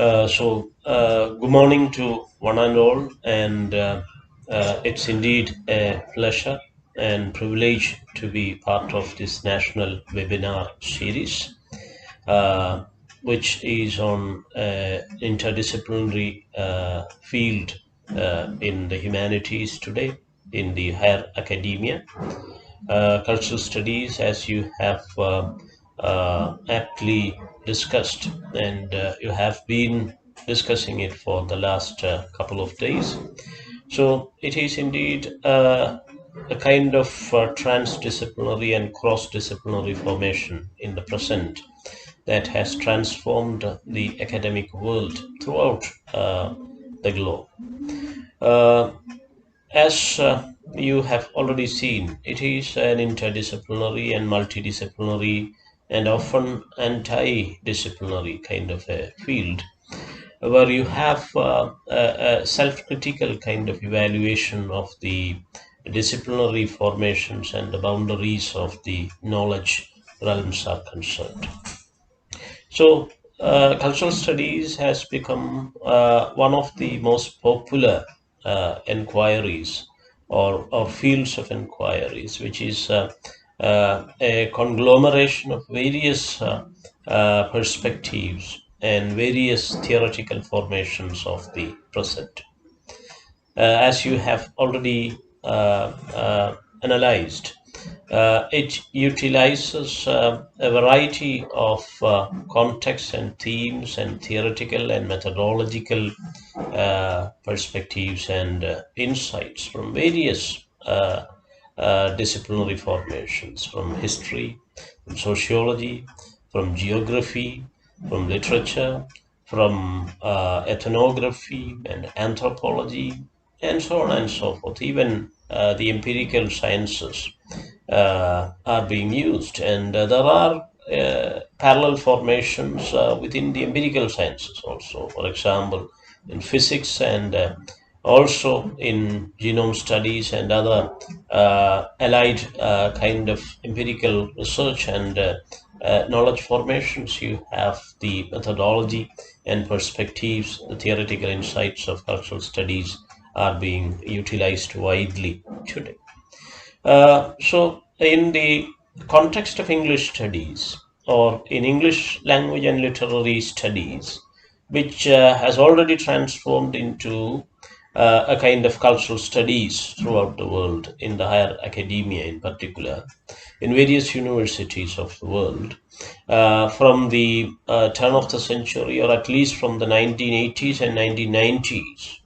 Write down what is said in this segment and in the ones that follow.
Good morning to one and all, and it's indeed a pleasure and privilege to be part of this national webinar series, uh, which is on interdisciplinary field in the humanities today, in the higher academia. Cultural studies, as you have aptly discussed, and you have been discussing it for the last couple of days. So it is indeed a kind of transdisciplinary and cross-disciplinary formation in the present that has transformed the academic world throughout the globe. Uh, as you have already seen, it is an interdisciplinary and multidisciplinary and often anti-disciplinary kind of a field where you have a self-critical kind of evaluation of the disciplinary formations and the boundaries of the knowledge realms are concerned. So, cultural studies has become one of the most popular inquiries or fields of inquiries, which is a conglomeration of various perspectives and various theoretical formations of the present. As you have already analyzed, it utilizes a variety of contexts and themes and theoretical and methodological perspectives and insights from various disciplinary formations, from history, from sociology, from geography, from literature, from ethnography and anthropology, and so on and so forth. Even the empirical sciences are being used, and there are parallel formations within the empirical sciences also. For example, in physics and also in genome studies and other allied kind of empirical research and knowledge formations, you have the methodology and perspectives, the theoretical insights of cultural studies are being utilized widely today. So, in the context of English studies or in English language and literary studies, which has already transformed into a kind of cultural studies throughout the world, in the higher academia in particular, in various universities of the world, from the turn of the century, or at least from the 1980s and 1990s.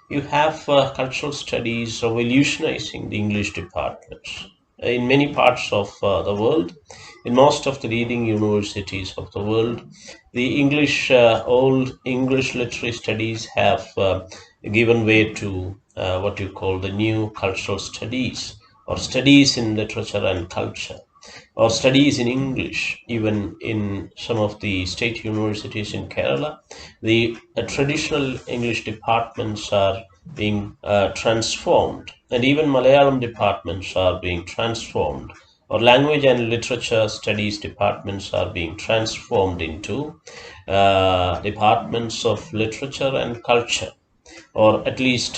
You have cultural studies revolutionizing the English departments in many parts of the world. In most of the leading universities of the world, the old English literary studies have given way to what you call the new cultural studies, or studies in literature and culture, or studies in English. Even in some of the state universities in Kerala, the traditional English departments are being transformed, and even Malayalam departments are being transformed, or language and literature studies departments are being transformed into departments of literature and culture, or at least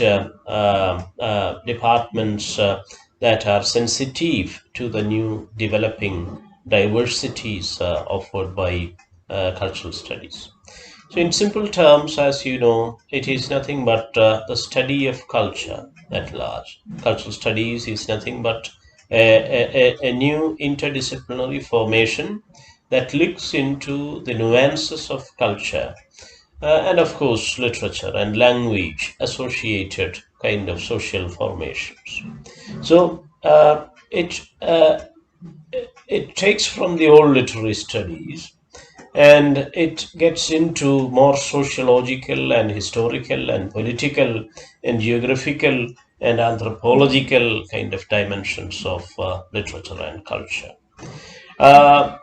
departments that are sensitive to the new developing diversities offered by cultural studies. So, in simple terms, as you know, it is nothing but the study of culture at large. Cultural studies is nothing but a new interdisciplinary formation that looks into the nuances of culture and, of course, literature and language associated kind of social formations. So, it takes from the old literary studies, and it gets into more sociological and historical and political and geographical and anthropological kind of dimensions of literature and culture.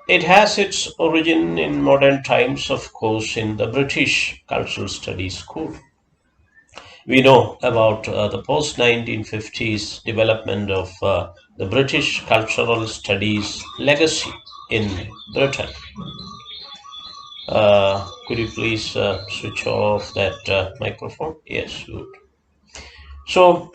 It has its origin in modern times, of course, in the British Cultural Studies School. We know about the post 1950s development of the British cultural studies legacy in Britain. Could you please switch off that microphone? Yes, good. So,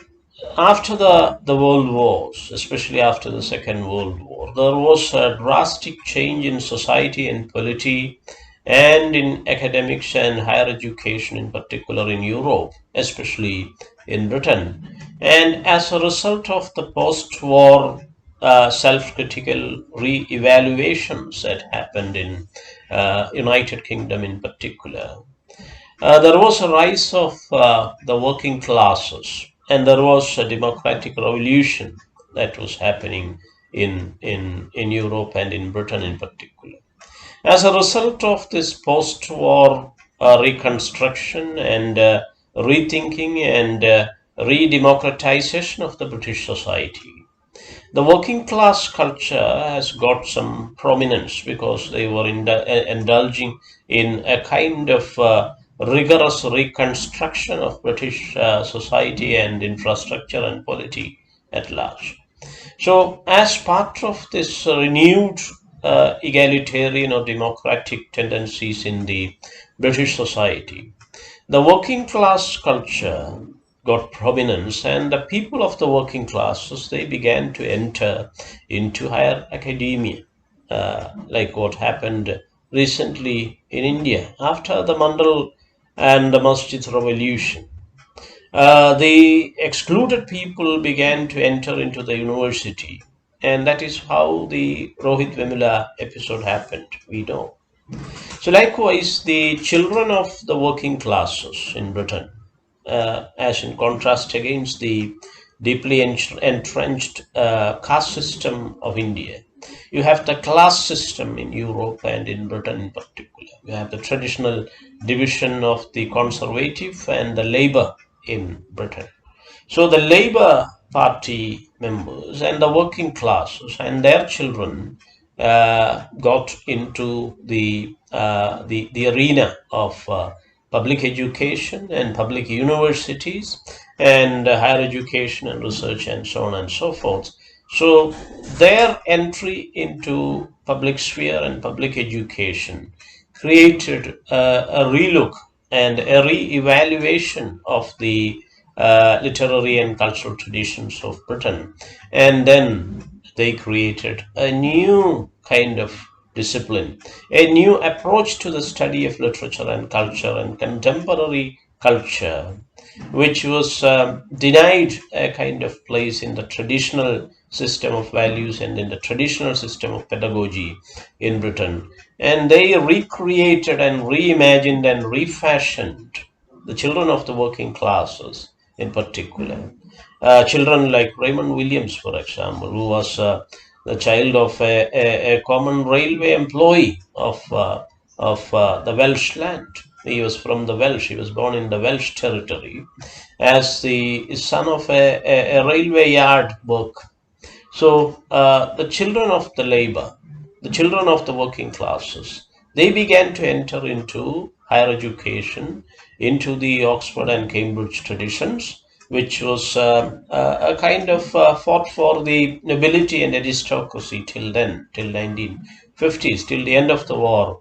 after the World Wars, especially after the Second World War, there was a drastic change in society and polity and in academics and higher education, in particular in Europe, especially in Britain. And as a result of the post-war self-critical re-evaluations that happened in United Kingdom in particular, there was a rise of the working classes, and there was a democratic revolution that was happening in Europe and in Britain in particular. As a result of this post-war reconstruction and rethinking and re-democratization of the British society, the working class culture has got some prominence because they were indulging in a kind of rigorous reconstruction of British society and infrastructure and polity at large. So, as part of this renewed egalitarian or democratic tendencies in the British society, the working class culture got prominence, and the people of the working classes, they began to enter into higher academia, like what happened recently in India after the Mandal and the Masjid revolution. The excluded people began to enter into the university, and that is how the Rohit Vemula episode happened, we know. So likewise, the children of the working classes in Britain, as in contrast against the deeply entrenched caste system of India, you have the class system in Europe and in Britain in particular. You have the traditional division of the conservative and the labor in Britain. So the Labour Party members and the working classes and their children got into the arena of public education and public universities and higher education and research and so on and so forth. So their entry into public sphere and public education created a relook and a re-evaluation of the literary and cultural traditions of Britain. And then they created a new kind of discipline, a new approach to the study of literature and culture and contemporary culture, which was denied a kind of place in the traditional system of values and in the traditional system of pedagogy in Britain. And they recreated and reimagined and refashioned the children of the working classes in particular. Children like Raymond Williams, for example, who was the child of a common railway employee of the Welsh land. He was from the Welsh. He was born in the Welsh territory as the son of a railway yard worker. So the children of the labor, the children of the working classes, they began to enter into higher education, into the Oxford and Cambridge traditions, which was a kind of fought for the nobility and aristocracy till then, till 1950s, till the end of the war.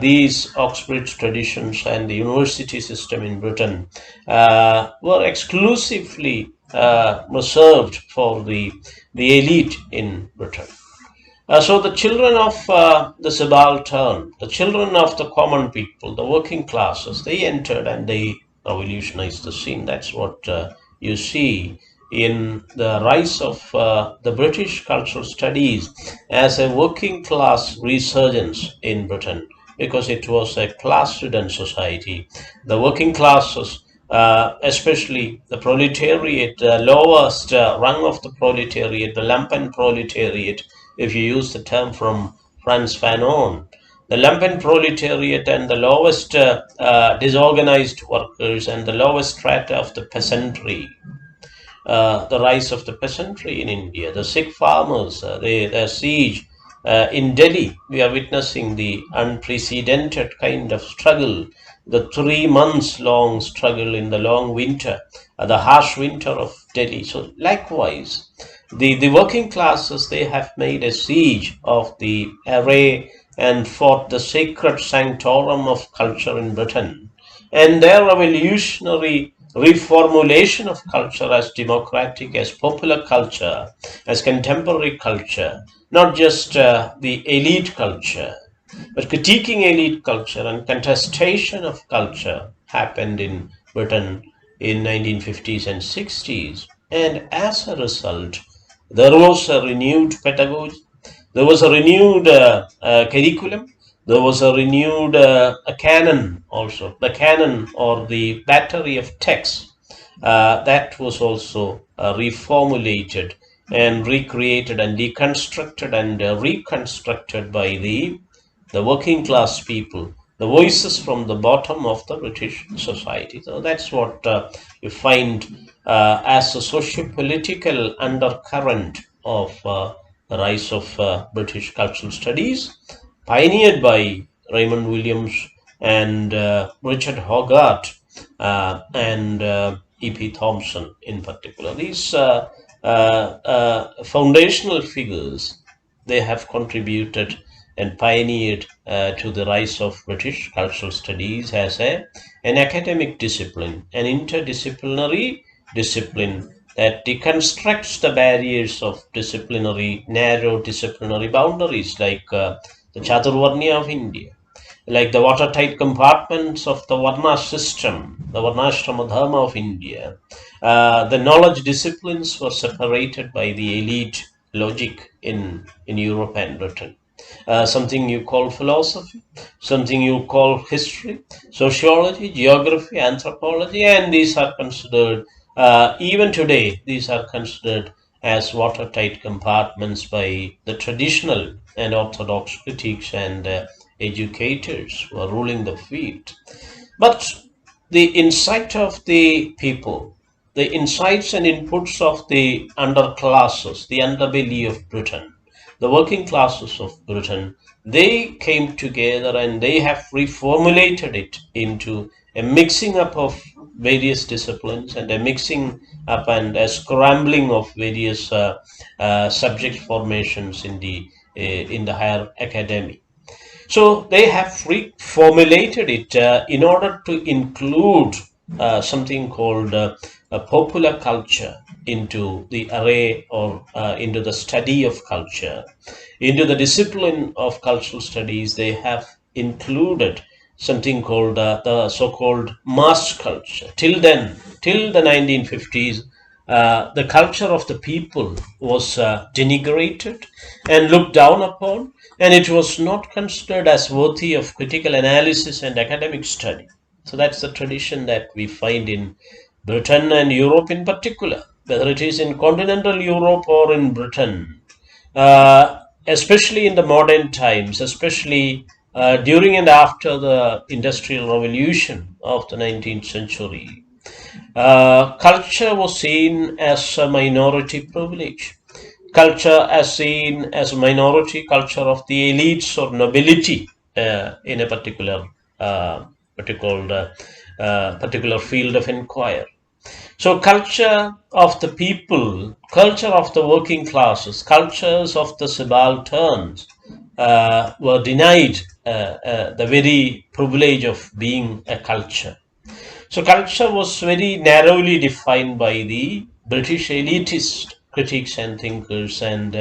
These Oxbridge traditions and the university system in Britain were exclusively reserved for the elite in Britain. So the children of the subaltern, the children of the common people, the working classes, they entered and they revolutionized the scene. That's what you see in the rise of the British cultural studies as a working class resurgence in Britain, because it was a class-ridden society. The working classes, especially the proletariat, the lowest rung of the proletariat, the lumpen proletariat, if you use the term from Frantz Fanon, the lumpen proletariat and the lowest disorganized workers and the lowest strata of the peasantry, the rise of the peasantry in India, the Sikh farmers, their siege in Delhi. We are witnessing the unprecedented kind of struggle, the 3 months long struggle in the long winter, the harsh winter of Delhi. So likewise, the working classes, they have made a siege of the array and fought the sacred sanctorum of culture in Britain, and their revolutionary reformulation of culture as democratic, as popular culture, as contemporary culture, not just the elite culture, but critiquing elite culture and contestation of culture happened in Britain in 1950s and 60s. And as a result, there was a renewed pedagogy, there was a renewed curriculum, there was a renewed a canon also, the canon or the battery of texts that was also reformulated and recreated and deconstructed and reconstructed by the working class people, the voices from the bottom of the British society. So that's what you find as a socio-political undercurrent of the rise of British cultural studies, pioneered by Raymond Williams and Richard Hogarth and E.P. Thompson in particular. These foundational figures, they have contributed and pioneered to the rise of British cultural studies as an academic discipline, an interdisciplinary discipline that deconstructs the barriers of narrow disciplinary boundaries like the Chaturvarnya of India, like the watertight compartments of the Varna system, the Varnashrama Dharma of India. The knowledge disciplines were separated by the elite logic in Europe and Britain. Something you call philosophy, something you call history, sociology, geography, anthropology, and these are considered, even today, these are considered as watertight compartments by the traditional and orthodox critics and educators who are ruling the field. But the insight of the people, the insights and inputs of the underclasses, the underbelly of Britain, the working classes of Britain, they came together and they have reformulated it into a mixing up of various disciplines and a mixing up and a scrambling of various subject formations in the higher academy. So they have reformulated it in order to include something called a popular culture into the array or into the study of culture. Into the discipline of cultural studies, they have included something called the so-called mass culture. Till then, till the 1950s, the culture of the people was denigrated and looked down upon, and it was not considered as worthy of critical analysis and academic study. So that's the tradition that we find in Britain and Europe in particular, whether it is in continental Europe or in Britain, especially in the modern times, especially during and after the Industrial Revolution of the 19th century. Culture was seen as a minority privilege. Culture as seen as a minority culture of the elites or nobility in a particular field of inquiry. So culture of the people, culture of the working classes, cultures of the subalterns were denied the very privilege of being a culture. So culture was very narrowly defined by the British elitist critics and thinkers and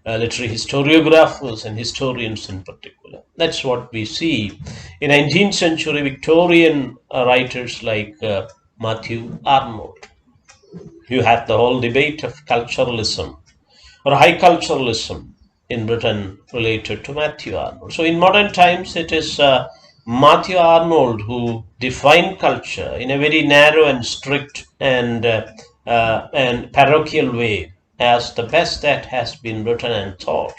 literary historiographers and historians in particular. That's what we see in 19th century Victorian writers like Matthew Arnold. You had the whole debate of culturalism or high culturalism in Britain related to Matthew Arnold. So in modern times, it is Matthew Arnold who defined culture in a very narrow and strict and parochial way as the best that has been written and taught.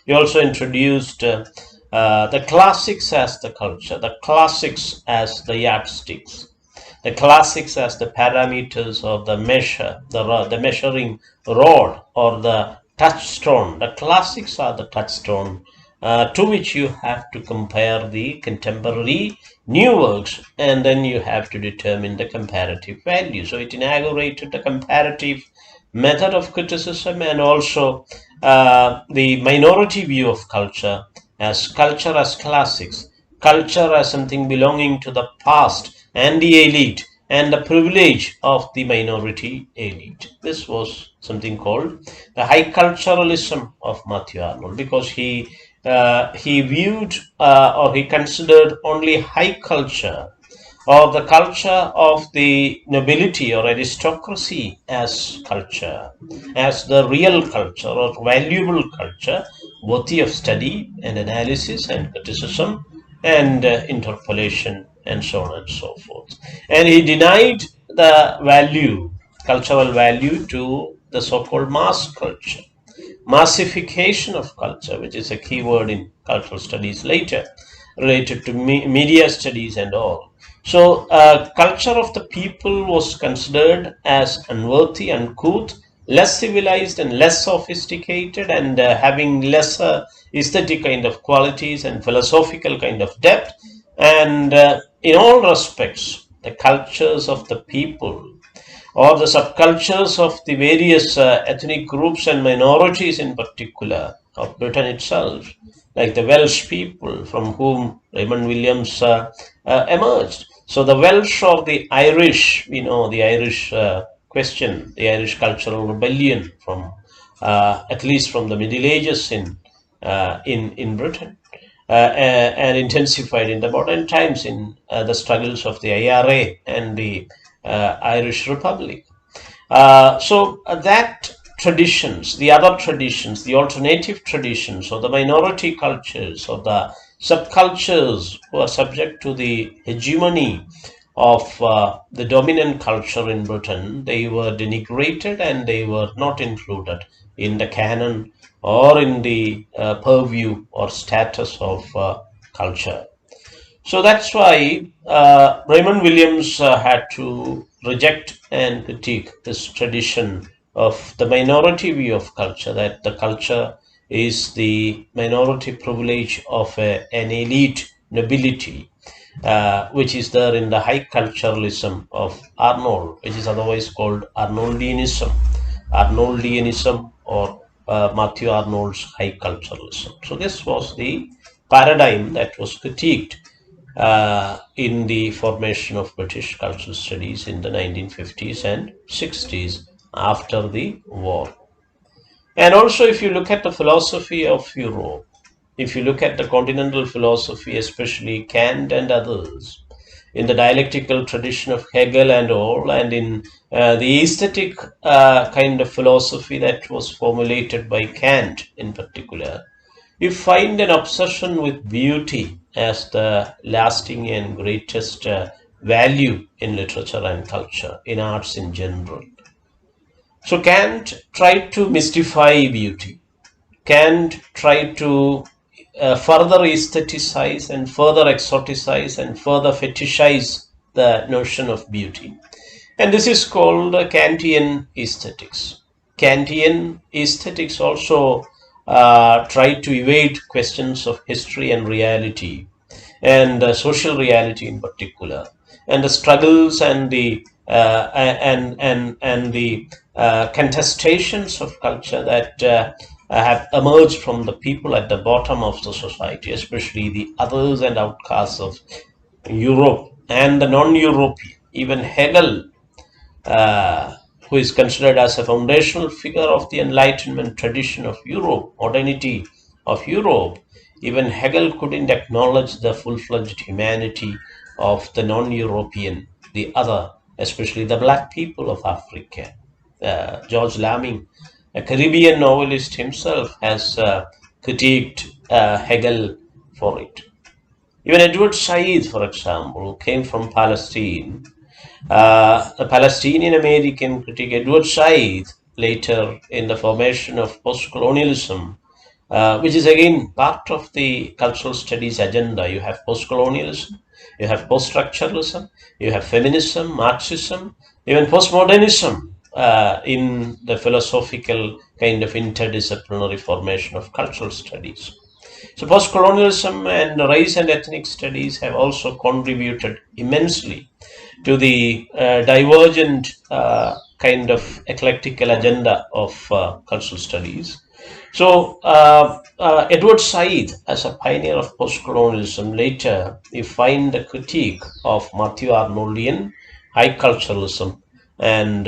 He also introduced the classics as the culture, the classics as the yardsticks, the classics as the parameters of the measure, the measuring rod or the touchstone. The classics are the touchstone to which you have to compare the contemporary new works, and then you have to determine the comparative value. So it inaugurated the comparative method of criticism and also the minority view of culture as culture as classics, culture as something belonging to the past and the elite, and the privilege of the minority elite. This was something called the high culturalism of Matthew Arnold, because he viewed or he considered only high culture or the culture of the nobility or aristocracy as culture, as the real culture or valuable culture, worthy of study and analysis and criticism and interpolation and so on and so forth. And he denied the value, cultural value, to the so-called mass culture, massification of culture, which is a key word in cultural studies later, related to media studies and all. So, culture of the people was considered as unworthy, uncouth, less civilized, and less sophisticated, and having lesser aesthetic kind of qualities and philosophical kind of depth. And in all respects, the cultures of the people or the subcultures of the various ethnic groups and minorities in particular of Britain itself, like the Welsh people from whom Raymond Williams emerged. So the Welsh or the Irish, the Irish question, the Irish cultural rebellion from at least from the Middle Ages in Britain. And intensified in the modern times in the struggles of the IRA and the Irish Republic. That traditions, the other traditions, the alternative traditions, or the minority cultures, or the subcultures who are subject to the hegemony of the dominant culture in Britain, they were denigrated and they were not included in the canon or in the purview or status of culture. So that's why Raymond Williams had to reject and critique this tradition of the minority view of culture, that the culture is the minority privilege of an elite nobility, which is there in the high culturalism of Arnold, which is otherwise called Arnoldianism or Matthew Arnold's high culturalism. So this was the paradigm that was critiqued in the formation of British cultural studies in the 1950s and 60s after the war. And also, if you look at the philosophy of Europe, if you look at the continental philosophy, especially Kant and others, in the dialectical tradition of Hegel and all, and in the aesthetic kind of philosophy that was formulated by Kant in particular, you find an obsession with beauty as the lasting and greatest value in literature and culture, in arts in general. So Kant tried to mystify beauty. Kant tried to further aestheticize and further exoticize and further fetishize the notion of beauty. And this is called Kantian aesthetics. Kantian aesthetics also tried to evade questions of history and reality, and social reality in particular, and the struggles and the contestations of culture that have emerged from the people at the bottom of the society, especially the others and outcasts of Europe and the non-European. Even Hegel, who is considered as a foundational figure of the Enlightenment tradition of Europe, modernity of Europe, even Hegel couldn't acknowledge the full-fledged humanity of the non-European, the other, especially the black people of Africa. George Lamming, a Caribbean novelist himself, has critiqued Hegel for it. Even Edward Said, for example, who came from Palestine, the Palestinian American critic Edward Said, later in the formation of post-colonialism, which is again part of the cultural studies agenda. You have post-colonialism, you have post-structuralism, you have feminism, Marxism, even postmodernism in the philosophical kind of interdisciplinary formation of cultural studies. So post-colonialism and race and ethnic studies have also contributed immensely to the divergent kind of eclectical agenda of cultural studies. So Edward Said, as a pioneer of postcolonialism, later he find a critique of Matthew Arnoldian high culturalism and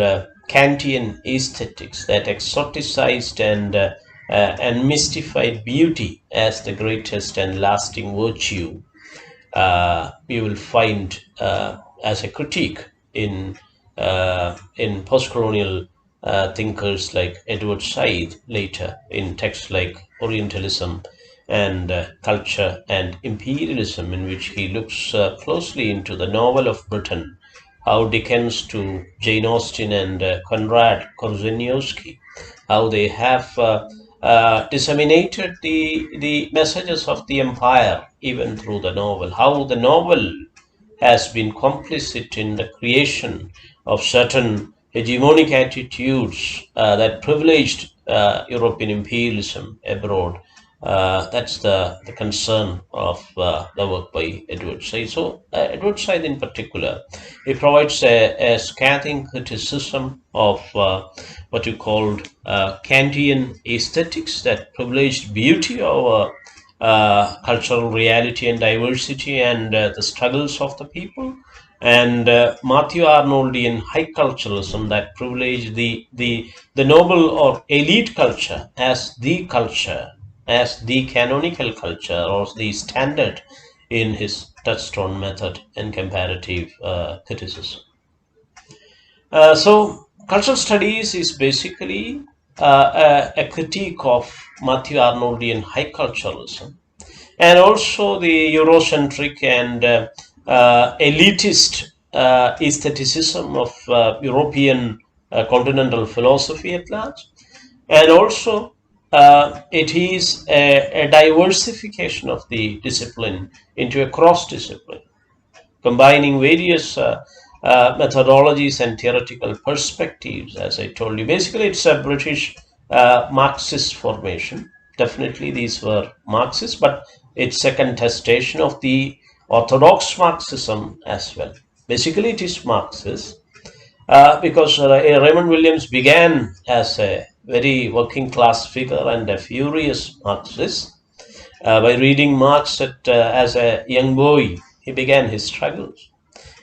Kantian aesthetics that exoticized and mystified beauty as the greatest and lasting virtue. You will find as a critique in postcolonial thinkers like Edward Said later in texts like Orientalism and Culture and Imperialism, in which he looks closely into the novel of Britain, how Dickens to Jane Austen and Konrad Korzeniowski, how they have disseminated the messages of the empire even through the novel, how the novel has been complicit in the creation of certain hegemonic attitudes that privileged European imperialism abroad. That's the concern of the work by Edward Said. So Edward Said in particular, he provides a scathing criticism of what you called Kantian aesthetics that privileged beauty over cultural reality and diversity and the struggles of the people, and Matthew Arnoldian high culturalism that privileged the noble or elite culture as the culture, as the canonical culture or the standard in his touchstone method and comparative criticism. So cultural studies is basically a critique of Matthew Arnoldian high culturalism and also the Eurocentric and elitist aestheticism of European continental philosophy at large. And also, it is a diversification of the discipline into a cross discipline, combining various methodologies and theoretical perspectives, as I told you. Basically, it's a British Marxist formation. Definitely, these were Marxists, but it's a contestation of the orthodox Marxism as well. Basically, it is Marxist because Raymond Williams began as a very working class figure and a furious Marxist. By reading Marx as a young boy, he began his struggles.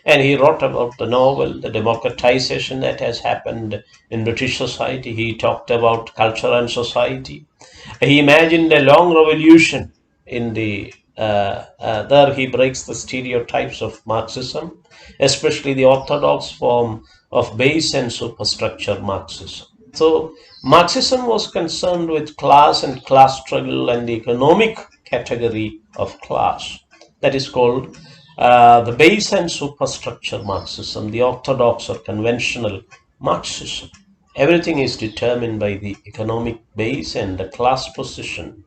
And he wrote about the novel, the democratization that has happened in British society. He talked about culture and society. He imagined a long revolution in the there he breaks the stereotypes of Marxism, especially the orthodox form of base and superstructure Marxism. So Marxism was concerned with class and class struggle and the economic category of class. That is called the base and superstructure Marxism, the orthodox or conventional Marxism. Everything is determined by the economic base and the class position.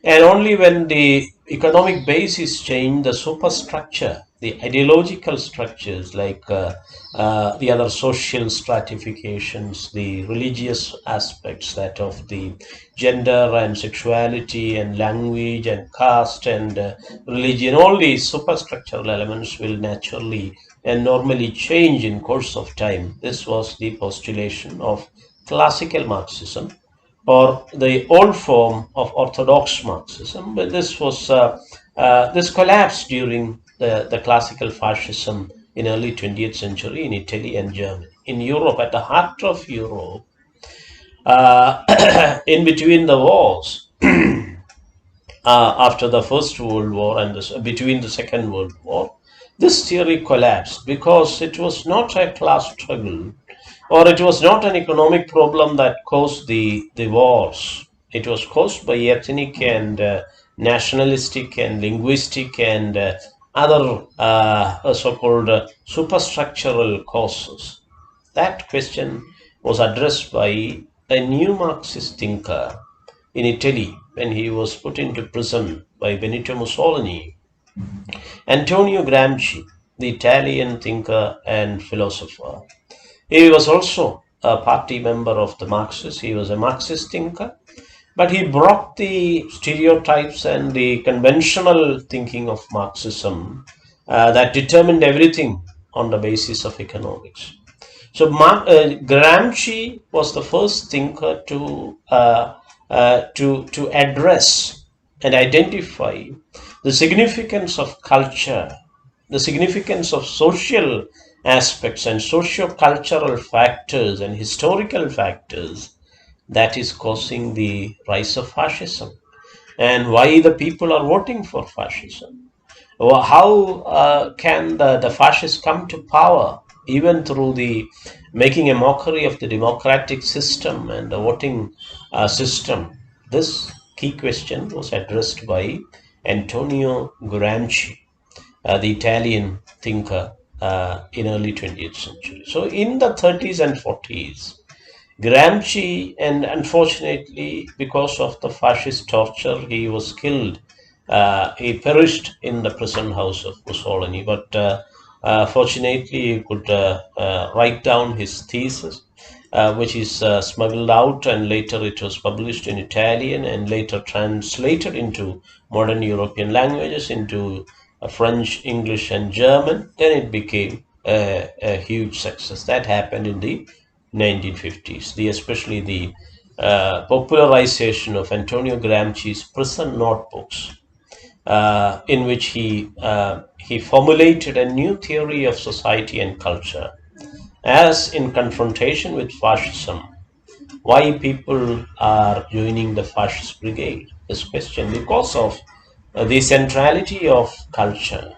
And only when the economic base is changed, the superstructure, the ideological structures like the other social stratifications, the religious aspects, that of the gender and sexuality and language and caste and religion, all these superstructural elements will naturally and normally change in course of time. This was the postulation of classical Marxism, or the old form of orthodox Marxism. But this collapsed during the classical fascism in early 20th century in Italy and Germany. In Europe, at the heart of Europe, in between the wars, after the First World War and between the Second World War, this theory collapsed because it was not a class struggle, or it was not an economic problem that caused the wars. It was caused by ethnic and nationalistic and linguistic and other so-called superstructural causes. That question was addressed by a new Marxist thinker in Italy when he was put into prison by Benito Mussolini. Antonio Gramsci, the Italian thinker and philosopher. He was also a party member of the Marxists. He was a Marxist thinker, but he broke the stereotypes and the conventional thinking of Marxism that determined everything on the basis of economics. So Gramsci was the first thinker to to address and identify the significance of culture, the significance of social aspects and socio-cultural factors and historical factors that is causing the rise of fascism, and why the people are voting for fascism. Well, how can the fascists come to power even through the making a mockery of the democratic system and the voting system? This key question was addressed by Antonio Gramsci, the Italian thinker in early 20th century. So in the 30s and 40s, Gramsci, and unfortunately, because of the fascist torture, he was killed. He perished in the prison house of Mussolini. But fortunately, he could write down his thesis, which is smuggled out, and later it was published in Italian and later translated into modern European languages, into French, English, and German. Then it became a huge success. That happened in the 1950s, especially the popularization of Antonio Gramsci's prison notebooks, in which he formulated a new theory of society and culture as in confrontation with fascism. Why people are joining the fascist brigade? This question, because of the centrality of culture,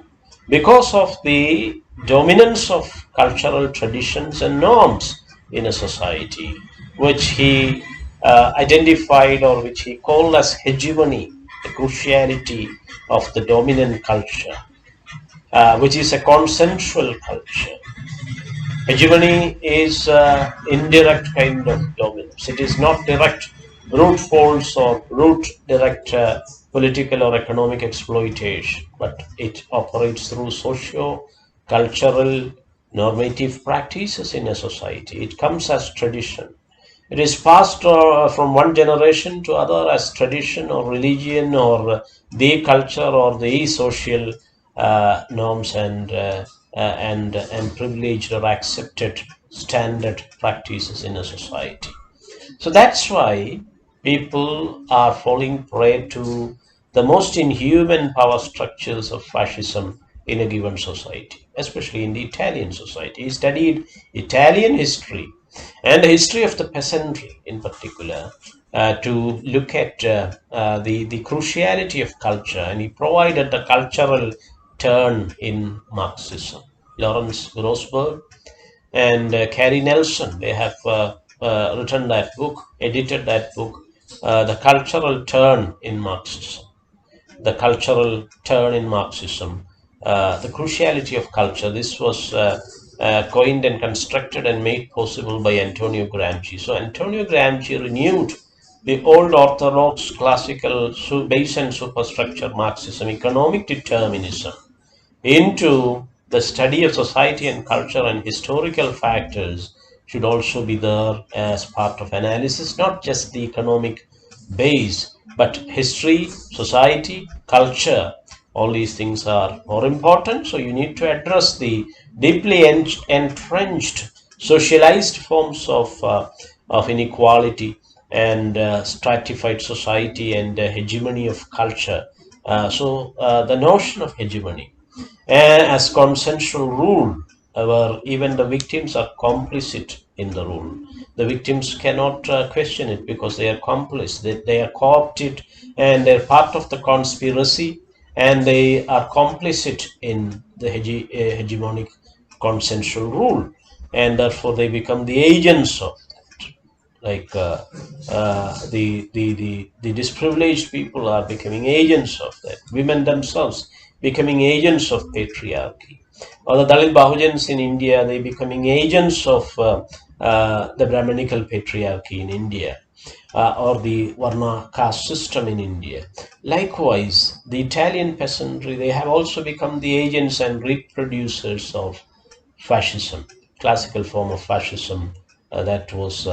because of the dominance of cultural traditions and norms in a society, which he identified, or which he called as hegemony, the cruciality of the dominant culture, which is a consensual culture. Hegemony is indirect kind of dominance. It is not direct brute force or brute direct political or economic exploitation, but it operates through socio-cultural normative practices in a society. It comes as tradition. It is passed from one generation to other as tradition or religion or the culture or the social norms and privileged or accepted standard practices in a society. So that's why people are falling prey to the most inhuman power structures of fascism in a given society, especially in the Italian society. He studied Italian history and the history of the peasantry in particular, to look at the cruciality of culture, and he provided the cultural turn in Marxism. Lawrence Grossberg and Carrie Nelson, they have written that book, edited that book, The Cultural Turn in Marxism. The cultural turn in Marxism, the cruciality of culture. This was coined and constructed and made possible by Antonio Gramsci. So Antonio Gramsci renewed the old orthodox classical base and superstructure Marxism, economic determinism, into the study of society and culture, and historical factors should also be there as part of analysis, not just the economic base, but history, society, culture. All these things are more important. So you need to address the deeply entrenched socialized forms of inequality and stratified society and hegemony of culture. The notion of hegemony as consensual rule, where even the victims are complicit in the rule. The victims cannot question it because they are complicit, they are co-opted, and they're part of the conspiracy, and they are complicit in the hegemonic consensual rule, and therefore they become the agents of that. Like the disprivileged people are becoming agents of that. Women themselves becoming agents of patriarchy. Or the Dalit Bahujans in India, they becoming agents of the Brahminical patriarchy in India, or the Varna caste system in India. Likewise, the Italian peasantry, they have also become the agents and reproducers of fascism, classical form of fascism that was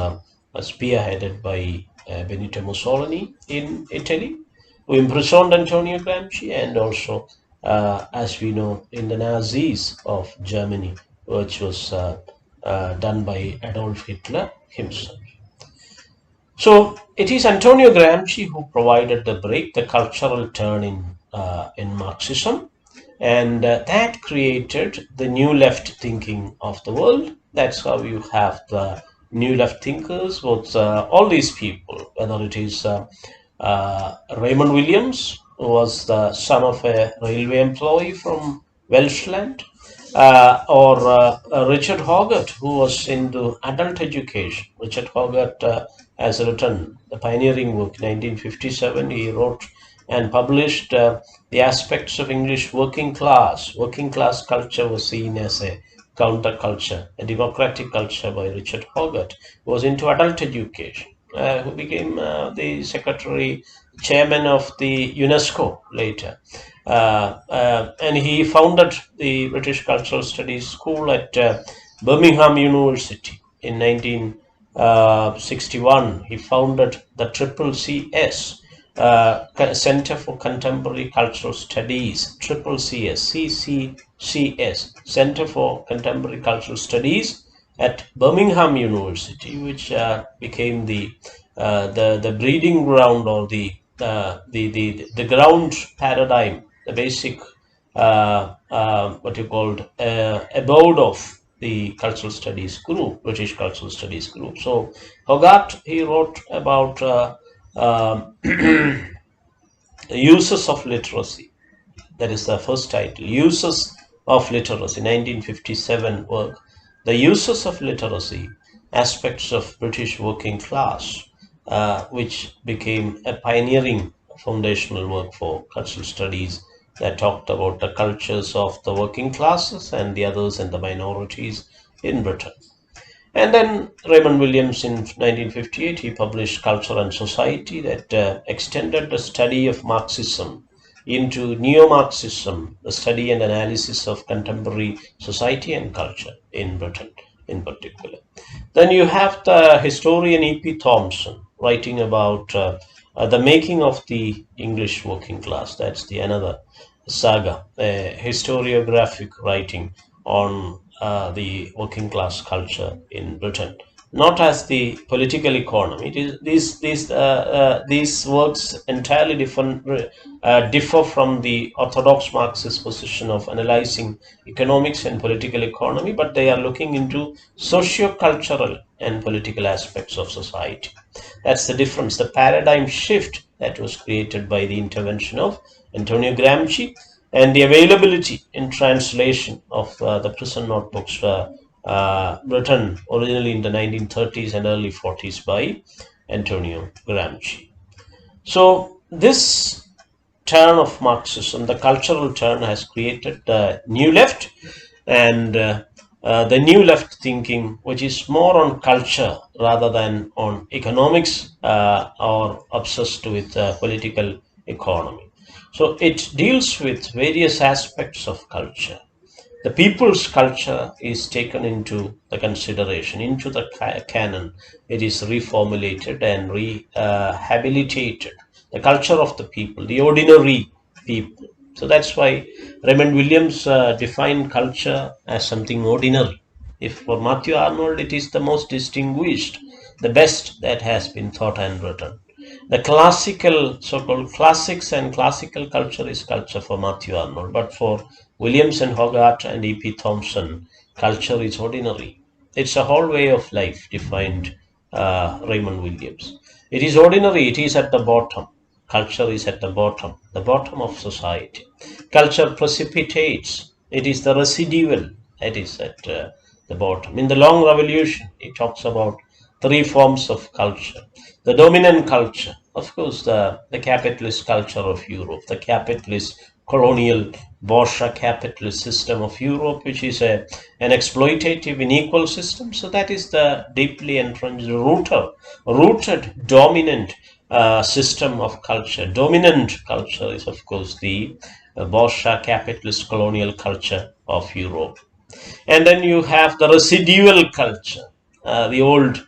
spearheaded by Benito Mussolini in Italy, who imprisoned Antonio Gramsci, and also, as we know, in the Nazis of Germany, which was done by Adolf Hitler himself. So it is Antonio Gramsci who provided the break, the cultural turn in Marxism, and that created the new left thinking of the world. That's how you have the new left thinkers, both all these people, whether it is Raymond Williams, who was the son of a railway employee from Welshland, or Richard Hoggart, who was into adult education. Richard Hoggart has written the pioneering book, 1957. He wrote and published the aspects of English working class. Working class culture was seen as a counterculture, a democratic culture by Richard Hoggart, who was into adult education, who became the secretary, chairman of the UNESCO later. And he founded the British Cultural Studies School at Birmingham University in 1961. He founded the Triple CS, Center for Contemporary Cultural Studies, Triple CS, CCCS, Center for Contemporary Cultural Studies at Birmingham University, which became the breeding ground, or the ground paradigm, the basic what you called abode of the cultural studies group, British cultural studies group. So Hogarth, he wrote about uses of literacy. That is the first title, Uses of Literacy, 1957 work. The Uses of Literacy, Aspects of British Working Class, which became a pioneering foundational work for cultural studies that talked about the cultures of the working classes and the others and the minorities in Britain. And then Raymond Williams in 1958, he published Culture and Society, that extended the study of Marxism into neo-Marxism, the study and analysis of contemporary society and culture in Britain in particular. Then you have the historian E.P. Thompson writing about the making of the English working class. That's the another saga, a historiographic writing on the working class culture in Britain, not as the political economy. It is these works entirely differ from the orthodox Marxist position of analyzing economics and political economy, but they are looking into socio-cultural and political aspects of society. That's the difference, the paradigm shift that was created by the intervention of Antonio Gramsci, and the availability in translation of the prison notebooks written originally in the 1930s and early 40s by Antonio Gramsci. So this turn of Marxism, the cultural turn, has created the new left, and the new left thinking, which is more on culture rather than on economics, or obsessed with political economy. So it deals with various aspects of culture. The people's culture is taken into the consideration, into the canon. It is reformulated and rehabilitated. The culture of the people, the ordinary people. So that's why Raymond Williams defined culture as something ordinary. If for Matthew Arnold, it is the most distinguished, the best that has been thought and written. The classical, so-called classics and classical culture is culture for Matthew Arnold, but for Williams and Hogarth and E.P. Thompson, culture is ordinary. It's a whole way of life, defined Raymond Williams. It is ordinary, it is at the bottom. Culture is at the bottom of society. Culture precipitates, it is the residual that is at the bottom. In the Long Revolution, it talks about three forms of culture. The dominant culture, of course, the capitalist culture of Europe, the capitalist colonial bourgeois capitalist system of Europe, which is an exploitative, unequal system. So that is the deeply entrenched, rooted, dominant system of culture. Dominant culture is, of course, the bourgeois capitalist colonial culture of Europe. And then you have the residual culture, the old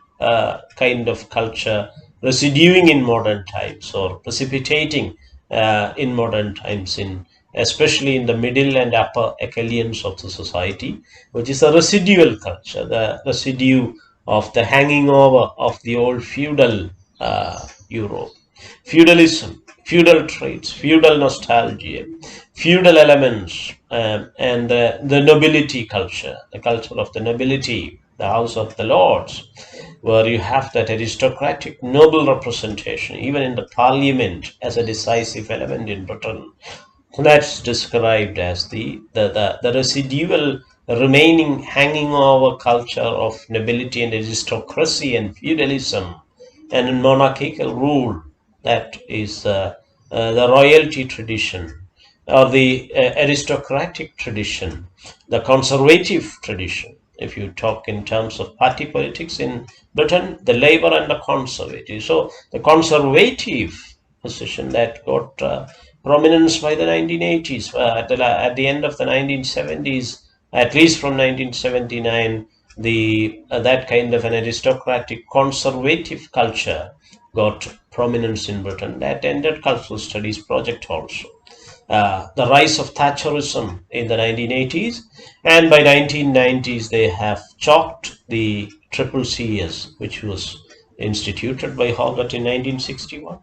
kind of culture residuing in modern times, or precipitating in modern times, in especially in the middle and upper echelons of the society, which is a residual culture, the residue of the hanging over of the old feudal Europe. Feudalism, feudal traits, feudal nostalgia, feudal elements, and the nobility culture, the culture of the nobility, the House of the Lords, where you have that aristocratic noble representation, even in the parliament, as a decisive element in Britain. That's described as the residual remaining hanging over culture of nobility and aristocracy and feudalism and monarchical rule. That is the royalty tradition or the aristocratic tradition, the conservative tradition. If you talk in terms of party politics in Britain, the Labour and the Conservative. So the conservative position that got prominence by the 1980s, at the end of the 1970s, at least from 1979, that kind of an aristocratic conservative culture got prominence in Britain. That ended cultural studies project also. The rise of Thatcherism in the 1980s, and by 1990s they have chalked the triple CS, which was instituted by Hogarth in 1961.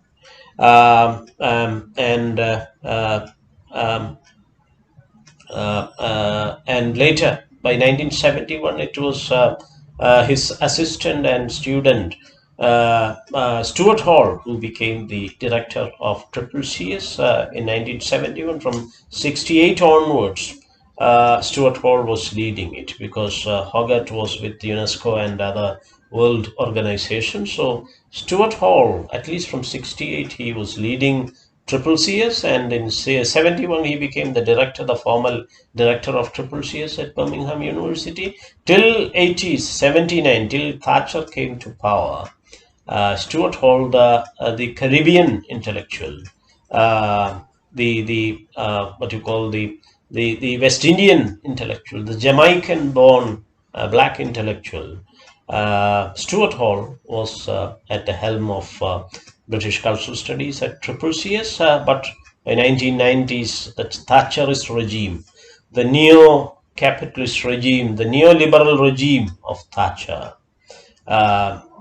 And later by 1971 it was his assistant and student Stuart Hall who became the director of Triple CS in 1971. From 68 onwards, Stuart Hall was leading it, because Hogarth was with UNESCO and other world organizations. So Stuart Hall, at least from 68, he was leading Triple CS, and in 71 he became the director, the formal director of Triple CS at Birmingham University, till 80s, 79, till Thatcher came to power. Stuart Hall, the Caribbean intellectual, the what you call the West Indian intellectual, the Jamaican-born black intellectual, Stuart Hall was at the helm of British cultural studies at Triple CS, but by 1990s, the Thatcherist regime, the neo-capitalist regime, the neoliberal regime of Thatcher,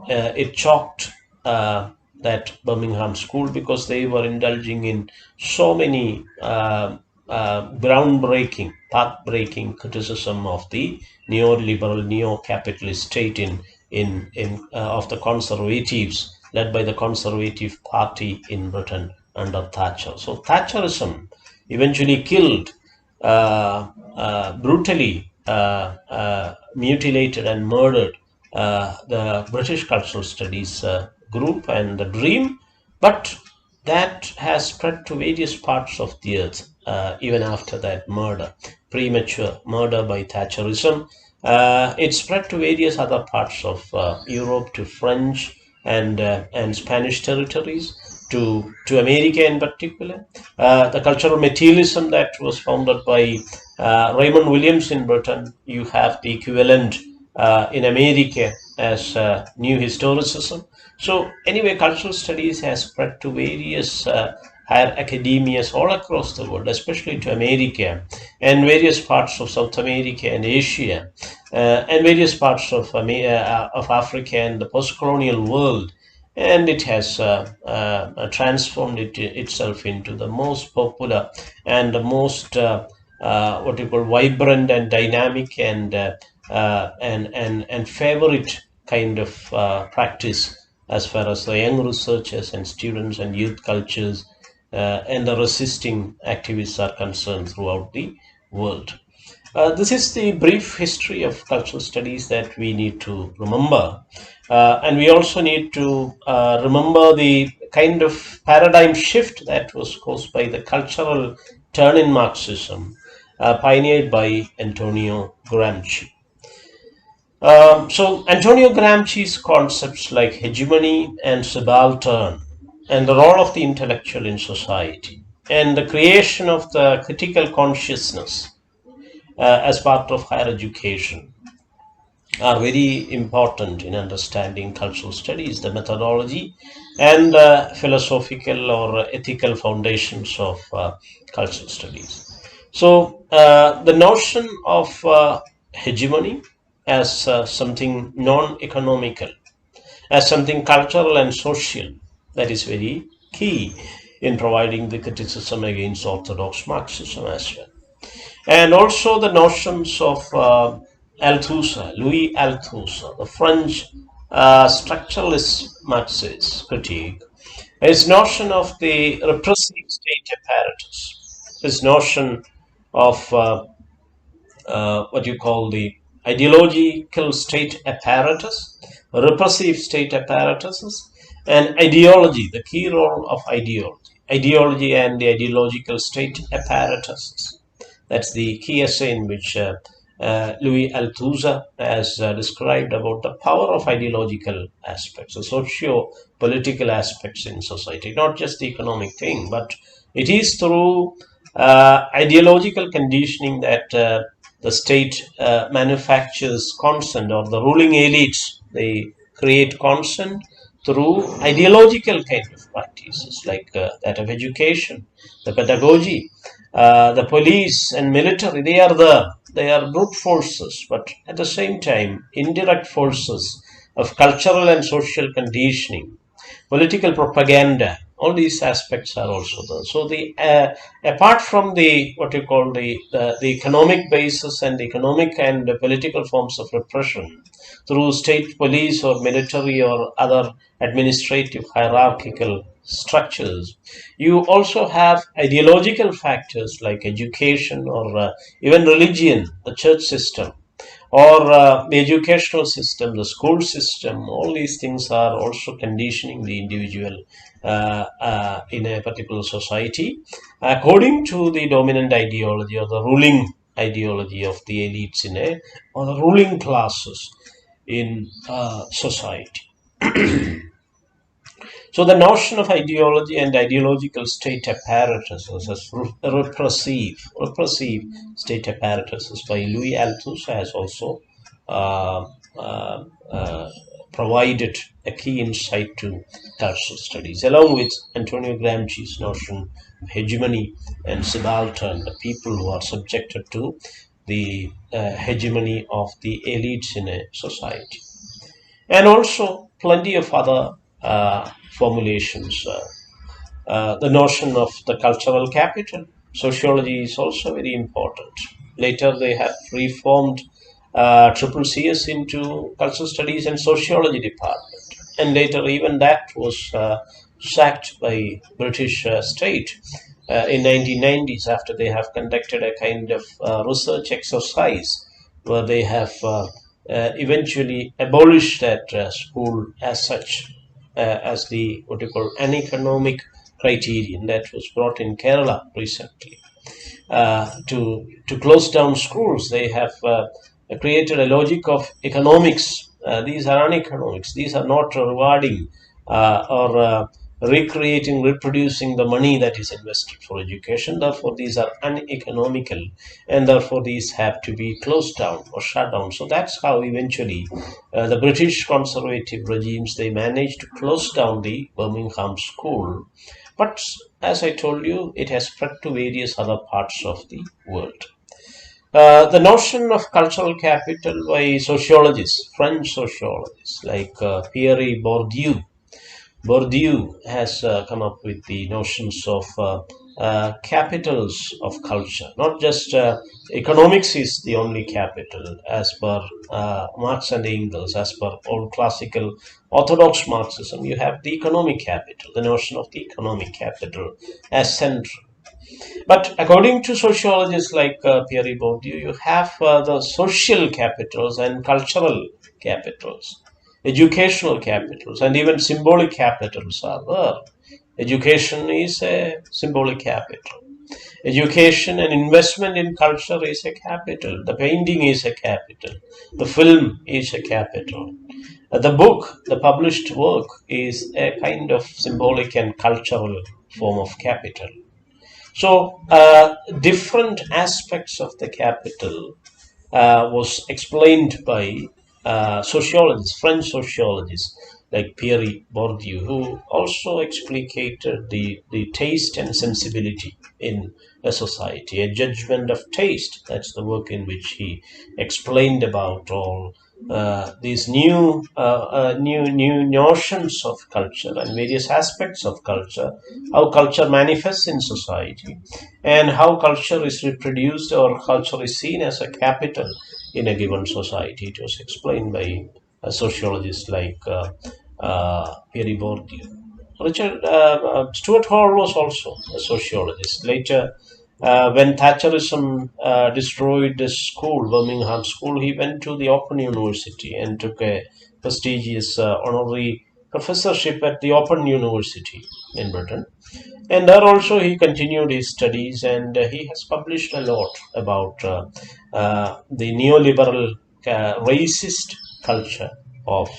it chalked that Birmingham school, because they were indulging in so many groundbreaking, path-breaking criticism of the neoliberal, neo-capitalist state of the conservatives, led by the Conservative Party in Britain under Thatcher. So Thatcherism eventually killed, brutally mutilated and murdered the British Cultural Studies group and the dream, but that has spread to various parts of the earth even after that murder, premature murder by Thatcherism. It spread to various other parts of Europe, to French and Spanish territories, to America in particular. The cultural materialism that was founded by Raymond Williams in Britain, you have the equivalent in America as New Historicism. So anyway, cultural studies has spread to various higher academias all across the world, especially to America and various parts of South America and Asia, and various parts of Africa and the post-colonial world. And it has transformed itself into the most popular and the most what you call vibrant and dynamic and favorite kind of practice as far as the young researchers and students and youth cultures and the resisting activists are concerned throughout the world. This is the brief history of cultural studies that we need to remember. And we also need to remember the kind of paradigm shift that was caused by the cultural turn in Marxism, pioneered by Antonio Gramsci. So Antonio Gramsci's concepts like hegemony and subaltern, and the role of the intellectual in society, and the creation of the critical consciousness as part of higher education, are very important in understanding cultural studies, the methodology and philosophical or ethical foundations of cultural studies. So the notion of hegemony as something non-economical as something cultural and social. That is very key in providing the criticism against orthodox Marxism as well. And also the notions of Althusser, Louis Althusser, the French structuralist Marxist critique, his notion of the repressive state apparatus, his notion of what you call the ideological state apparatus, repressive state apparatuses, and ideology, the key role of ideology and the ideological state apparatuses. That's the key essay in which Louis Althusser has described about the power of ideological aspects, the socio-political aspects in society, not just the economic thing, but it is through ideological conditioning that the state manufactures consent, or the ruling elites, they create consent through ideological kind of practices like that of education, the pedagogy, the police and military. They are brute forces, but at the same time indirect forces of cultural and social conditioning, political propaganda. All these aspects are also there. So the apart from the what you call the economic basis and economic and political forms of repression through state police or military or other administrative hierarchical structures, you also have ideological factors like education or even religion, the church system, or the educational system, the school system. All these things are also conditioning the individual in a particular society according to the dominant ideology or the ruling ideology of the elites or the ruling classes in society. So the notion of ideology and ideological state apparatuses as repressive state apparatuses by Louis Althusser has also uh, uh, uh, provided a key insight to cultural studies, along with Antonio Gramsci's notion of hegemony and subaltern, the people who are subjected to the hegemony of the elites in a society, and also plenty of other formulations. The notion of the cultural capital. Sociology is also very important. Later, they have reformed triple CS into cultural studies and sociology department, and later even that was sacked by British state in 1990s after they have conducted a kind of research exercise where they have eventually abolished that school as such, as the what you call an economic criterion that was brought in Kerala recently. To close down schools, they have created a logic of economics. These are uneconomics. These are not rewarding or recreating, reproducing the money that is invested for education. Therefore, these are uneconomical, and therefore these have to be closed down or shut down. So that's how eventually the British conservative regimes, they managed to close down the Birmingham school. But as I told you, it has spread to various other parts of the world. The notion of cultural capital by sociologists, French sociologists like Pierre Bourdieu. Bourdieu has come up with the notions of capitals of culture. Not just economics is the only capital, as per Marx and Engels, as per old classical orthodox Marxism. You have the economic capital, the notion of the economic capital as central. But according to sociologists like Pierre Bourdieu, you have the social capitals and cultural capitals, educational capitals, and even symbolic capitals are there. Education is a symbolic capital. Education and investment in culture is a capital. The painting is a capital. The film is a capital. The book, the published work, is a kind of symbolic and cultural form of capital. So, different aspects of the capital was explained by sociologists, French sociologists like Pierre Bourdieu, who also explicated the taste and sensibility in a society, a judgment of taste. That's the work in which he explained about all these new notions of culture and various aspects of culture, how culture manifests in society, and how culture is reproduced or culture is seen as a capital in a given society. It was explained by a sociologist like Pierre Bourdieu. Richard Stuart Hall was also a sociologist. Later, when Thatcherism destroyed the school, Birmingham School, he went to the Open University and took a prestigious honorary professorship at the Open University in Britain. And there also he continued his studies, and he has published a lot about the neoliberal racist culture of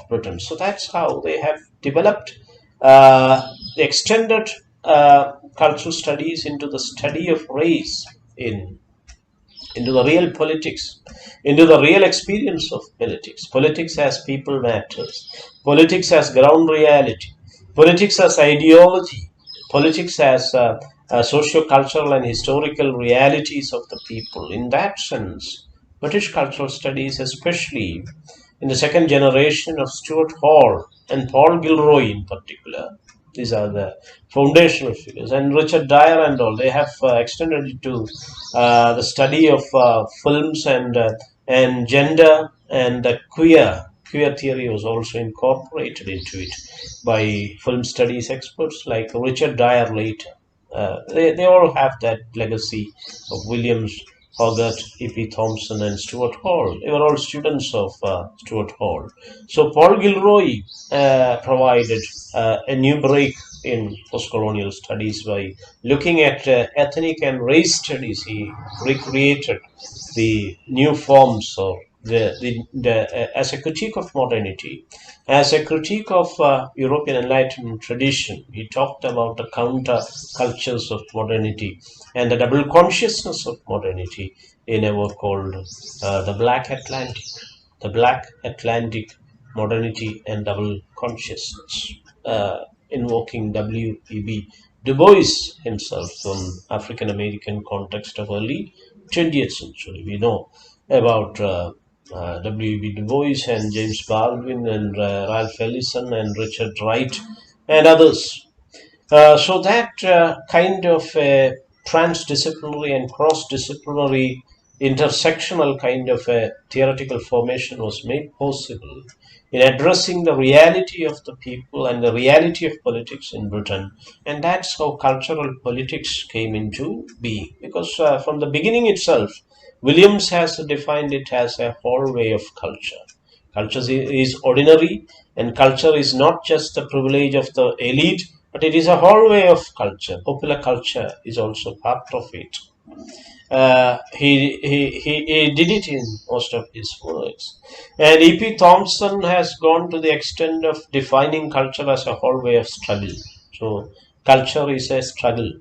Britain. So that's how they have developed the extended cultural studies into the study of race in into the real politics, into the real experience of politics. Politics as people matters. Politics as ground reality. Politics as ideology. Politics as socio-cultural and historical realities of the people. In that sense, British cultural studies, especially in the second generation of Stuart Hall and Paul Gilroy in particular, these are the foundational figures. And Richard Dyer and all, they have extended it to the study of films and gender and queer theory was also incorporated into it by film studies experts like Richard Dyer later. They all have that legacy of Williams, Hogarth, E.P. Thompson, and Stuart Hall. They were all students of Stuart Hall. So Paul Gilroy provided a new break in post-colonial studies by looking at ethnic and race studies. He recreated the new forms or as a critique of modernity, as a critique of European Enlightenment tradition. He talked about the counter cultures of modernity and the double consciousness of modernity in a work called The Black Atlantic. The Black Atlantic, Modernity and Double Consciousness, invoking W.E.B. Du Bois himself from African American context of early 20th century. We know about W.E.B. Du Bois and James Baldwin and Ralph Ellison and Richard Wright and others. So that kind of transdisciplinary and cross-disciplinary intersectional kind of a theoretical formation was made possible in addressing the reality of the people and the reality of politics in Britain. And that's how cultural politics came into being. Because from the beginning itself, Williams has defined it as a hallway of culture. Culture is ordinary, and culture is not just the privilege of the elite, but it is a hallway of culture. Popular culture is also part of it. He did it in most of his works. And E.P. Thompson has gone to the extent of defining culture as a hallway of struggle. So, culture is a struggle.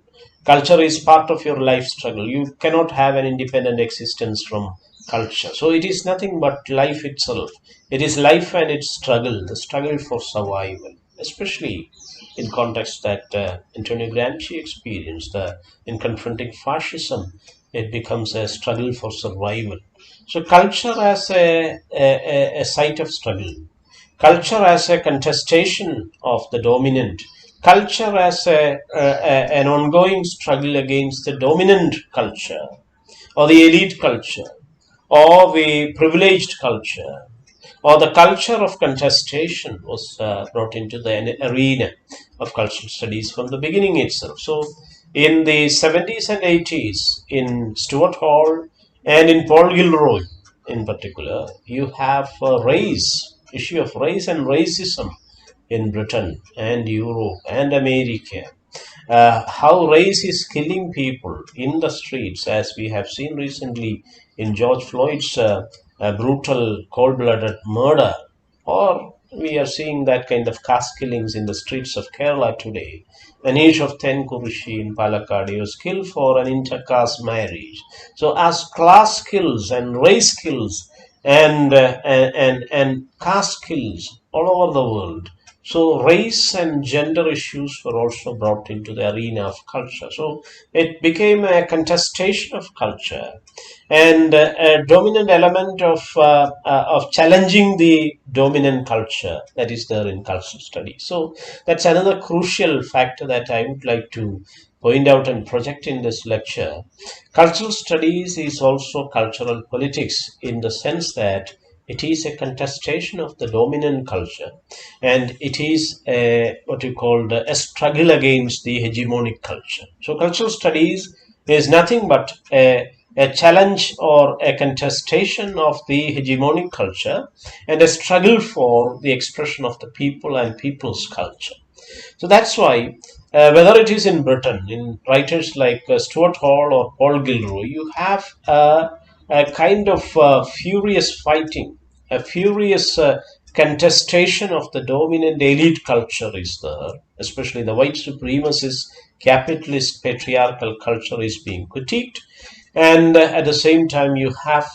Culture is part of your life struggle. You cannot have an independent existence from culture. So, it is nothing but life itself. It is life and its struggle, the struggle for survival, especially in context that Antonio Gramsci experienced in confronting fascism. It becomes a struggle for survival. So culture as a site of struggle, culture as a contestation of the dominant, culture as an ongoing struggle against the dominant culture or the elite culture or the privileged culture or the culture of contestation was brought into the arena of cultural studies from the beginning itself. So in the 70s and 80s, in Stuart Hall and in Paul Gilroy in particular, you have issue of race and racism in Britain and Europe and America. How race is killing people in the streets, as we have seen recently in George Floyd's brutal, cold-blooded murder, or we are seeing that kind of caste killings in the streets of Kerala today. Anish of Tenkurishi in Palakkad was killed for an intercaste marriage. So, as class kills and race kills and caste kills all over the world, So race and gender issues were also brought into the arena of culture. So it became a contestation of culture and a dominant element of challenging the dominant culture that is there in cultural studies. So that's another crucial factor that I would like to point out and project in this lecture. Cultural studies is also cultural politics in the sense that it is a contestation of the dominant culture, and it is what you call a struggle against the hegemonic culture. So, cultural studies is nothing but a challenge or a contestation of the hegemonic culture and a struggle for the expression of the people and people's culture. So that's why, whether it is in Britain, in writers like Stuart Hall or Paul Gilroy, you have a kind of furious fighting, a furious contestation of the dominant elite culture is there, especially the white supremacist, capitalist, patriarchal culture is being critiqued. And at the same time, you have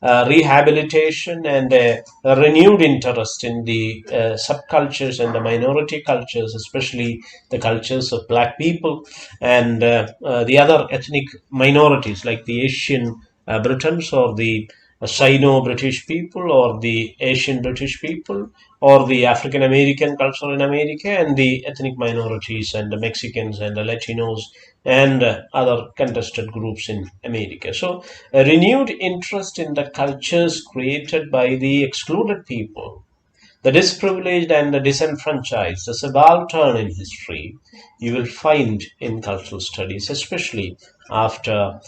rehabilitation and a renewed interest in the subcultures and the minority cultures, especially the cultures of black people and the other ethnic minorities like the Asian Britons or the Sino-British people or the Asian British people or the African American culture in America and the ethnic minorities and the Mexicans and the Latinos and other contested groups in America. So, a renewed interest in the cultures created by the excluded people, the disprivileged and the disenfranchised, the subaltern in history, you will find in cultural studies, especially after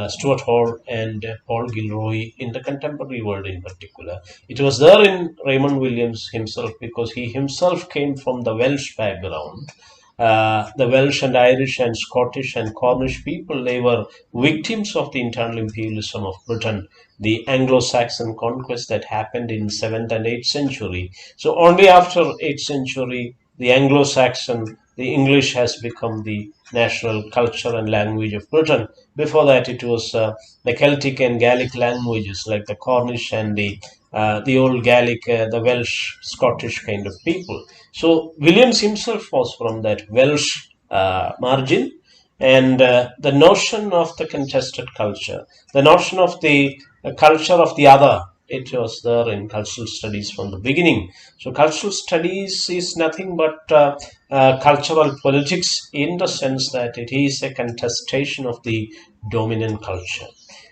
Stuart Hall and Paul Gilroy in the contemporary world in particular. It was there in Raymond Williams himself because he himself came from the Welsh background. The Welsh and Irish and Scottish and Cornish people, they were victims of the internal imperialism of Britain, the Anglo-Saxon conquest that happened in 7th and 8th century. So only after 8th century, the Anglo-Saxon, the English has become the national culture and language of Britain. Before that, it was the Celtic and Gaelic languages like the Cornish and the old Gaelic, the Welsh, Scottish kind of people. So Williams himself was from that Welsh margin, and the notion of the contested culture, the notion of the culture of the other, it was there in cultural studies from the beginning. So cultural studies is nothing but cultural politics in the sense that it is a contestation of the dominant culture.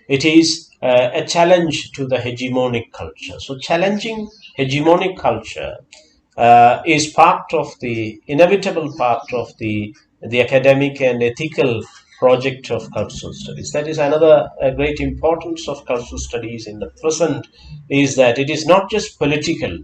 It is a challenge to the hegemonic culture. So challenging hegemonic culture is part of the inevitable part of the academic and ethical project of cultural studies. That is another great importance of cultural studies in the present, is that it is not just political.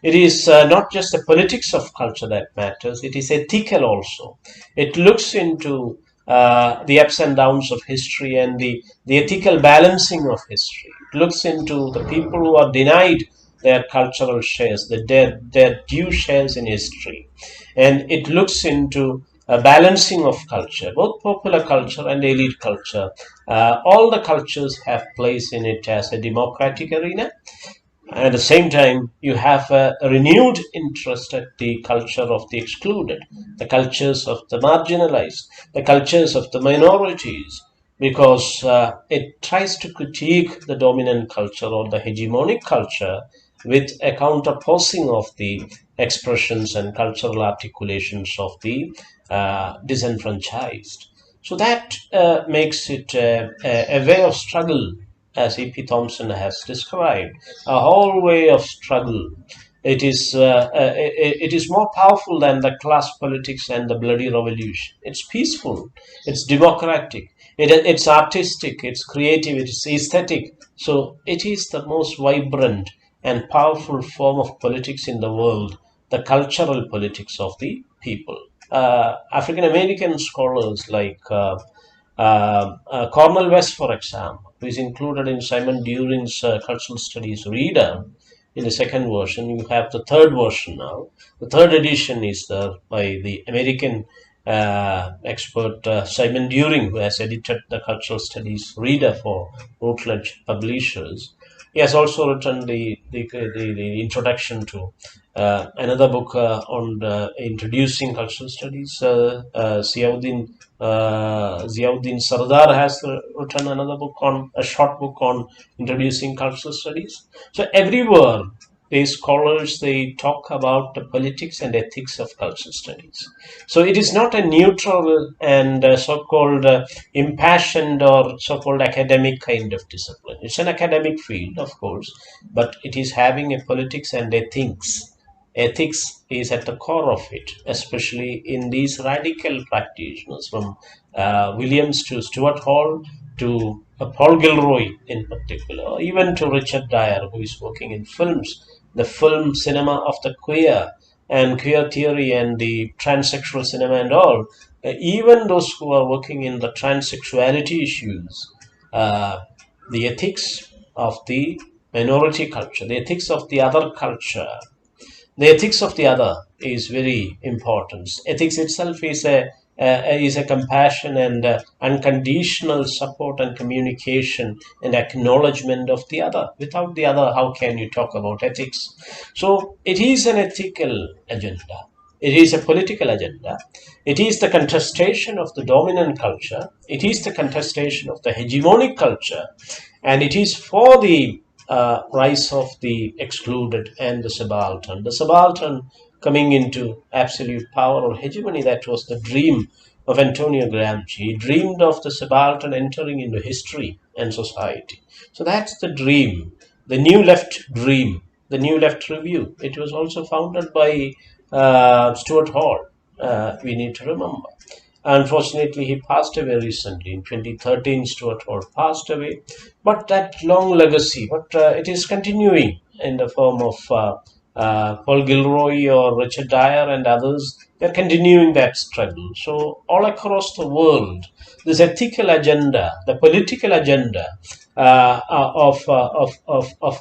It is not just the politics of culture that matters. It is ethical also. It looks into the ups and downs of history and the ethical balancing of history. It looks into the people who are denied their cultural shares, their due shares in history. And it looks into a balancing of culture, both popular culture and elite culture. All the cultures have place in it as a democratic arena. At the same time, you have a renewed interest at the culture of the excluded, the cultures of the marginalized, the cultures of the minorities, because it tries to critique the dominant culture or the hegemonic culture with a counterposing of the expressions and cultural articulations of the disenfranchised. So that makes it a way of struggle, as E.P. Thompson has described, a whole way of struggle. It is more powerful than the class politics and the bloody revolution. It's peaceful, it's democratic, it's artistic, it's creative, it's aesthetic. So it is the most vibrant and powerful form of politics in the world, the cultural politics of the people. African American scholars like Cornel West, for example, who is included in Simon During's Cultural Studies Reader in the second version. You have the third version now. The third edition is there by the American expert Simon During, who has edited the Cultural Studies Reader for Routledge Publishers. He has also written the introduction to another book on introducing cultural studies. Ziauddin Sardar has written another book on a short book on introducing cultural studies. So everywhere, these scholars, they talk about the politics and ethics of cultural studies. So it is not a neutral and so-called impassioned or so-called academic kind of discipline. It's an academic field, of course, but it is having a politics and ethics. Ethics is at the core of it, especially in these radical practitioners from Williams to Stuart Hall to Paul Gilroy in particular, even to Richard Dyer, who is working in films, the film cinema of the queer and queer theory and the transsexual cinema and all. Even those who are working in the transsexuality issues, uh, the ethics of the minority culture, the ethics of the other culture, the ethics of the other is very important. Ethics itself is a compassion and unconditional support and communication and acknowledgement of the other. Without the other, how can you talk about ethics? So it is an ethical agenda. It is a political agenda. It is the contestation of the dominant culture. It is the contestation of the hegemonic culture. And it is for the rise of the excluded and the subaltern. The subaltern coming into absolute power or hegemony, that was the dream of Antonio Gramsci. He dreamed of the subaltern entering into history and society. So that's the dream, the New Left dream, the New Left Review. It was also founded by Stuart Hall, we need to remember. Unfortunately, he passed away recently. In 2013, Stuart Hall passed away. But that long legacy, but it is continuing in the form of Paul Gilroy or Richard Dyer and others. They're continuing that struggle. So all across the world, this ethical agenda, the political agenda of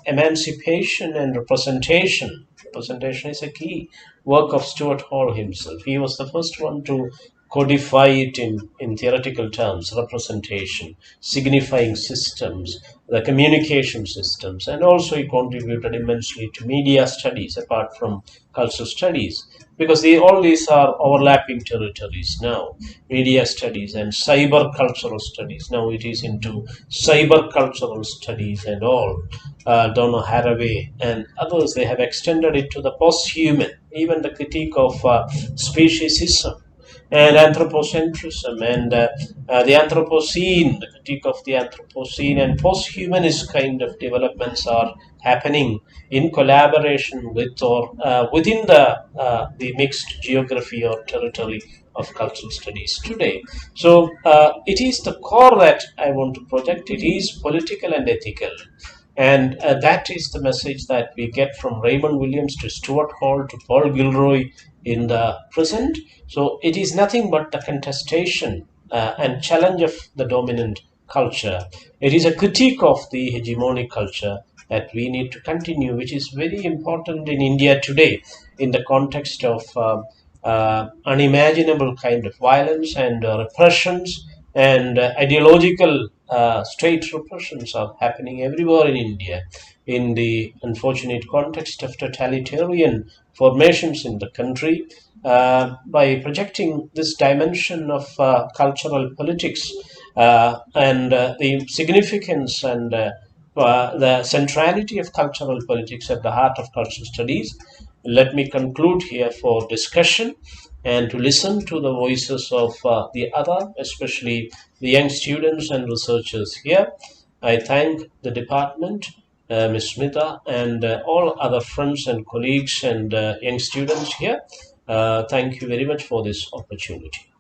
emancipation and representation. Representation is a key work of Stuart Hall himself. He was the first one to codify it in theoretical terms, representation, signifying systems, the communication systems, and also he contributed immensely to media studies apart from cultural studies, because all these are overlapping territories now. Media studies and cyber cultural studies. Now it is into cyber cultural studies and all. Donna Haraway and others, they have extended it to the post-human, even the critique of speciesism and anthropocentrism and the Anthropocene, the critique of the Anthropocene and post-humanist kind of developments are happening in collaboration with or within the mixed geography or territory of cultural studies today. So it is the core that I want to project. It is political and ethical. And that is the message that we get from Raymond Williams to Stuart Hall to Paul Gilroy in the present. So it is nothing but the contestation and challenge of the dominant culture. It is a critique of the hegemonic culture that we need to continue, which is very important in India today in the context of unimaginable kind of violence and repressions and ideological state repressions are happening everywhere in India in the unfortunate context of totalitarian formations in the country. By projecting this dimension of cultural politics and the significance and the centrality of cultural politics at the heart of cultural studies, let me conclude here for discussion and to listen to the voices of the other, especially the young students and researchers here. I thank the department, Ms. Smita, and all other friends and colleagues and young students here. Thank you very much for this opportunity.